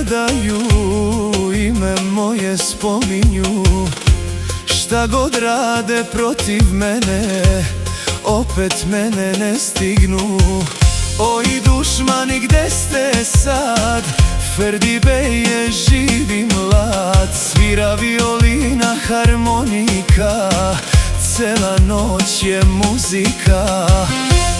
gledaju, ime moje spominju. Šta god rade protiv mene, opet mene ne stignu. Oj dušmani, gde ste sad? Ferdi Bey je živ i mlad, svira violina, harmonika, cela noć je muzika.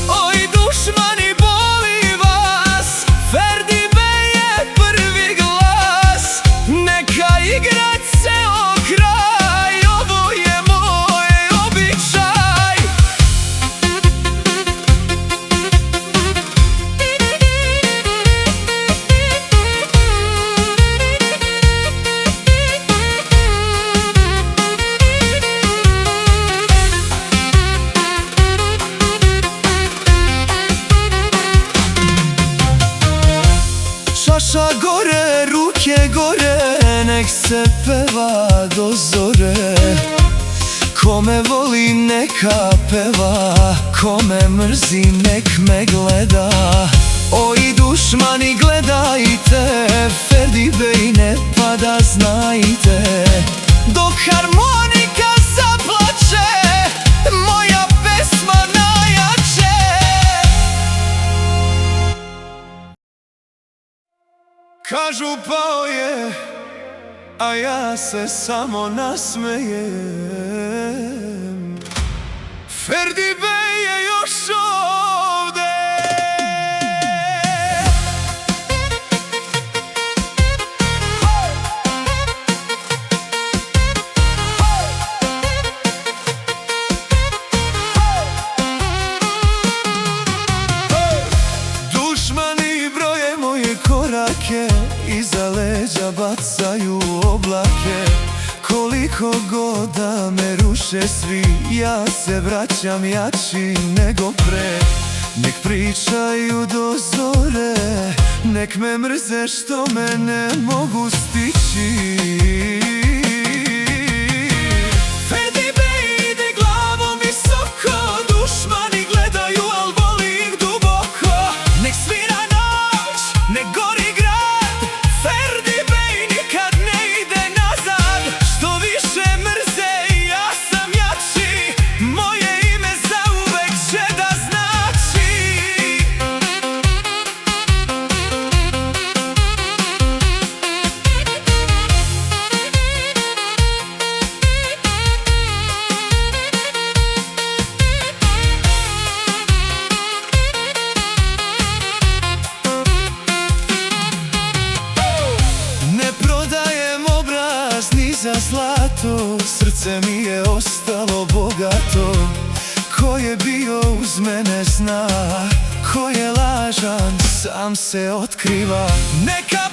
Oj dušmani, boli vas, Ferdi Bey je prvi glas. Neka igra ceo kraj, ovo je moj običaj. Čaša gore, ruke gore, nek se peva do zore. Kome voli neka peva, kome mrzi nek me gleda. Oj dušmani, gledajte, Ferdi Bey ne pada, znajte. Dok harmonika zaplače, moja pesma najjače. Kažu pao je, a ja se samo nasmejem. Ferdi Bey je još ovde. Dušmani broje moje korake, iza leđa bacaju oblake. Koliko god da me ruše svi, ja se vraćam jači nego pre. Nek pričaju do zore, nek me mrze što me ne mogu stići. Ferdi Bey ide glavom visoko, dušmani gledaju, al voli ih duboko. Nek svira noć, nek gori grad, Ferdi Bey nikad ne ide nazad. Što više mrze, ja sam jači, moje ime zauvek će da znači. Ne prodajem obraz ni za zlato, srce mi je ostalo bogato. Ko je bio uz mene zna, ko je lažan sam se otkriva. Neka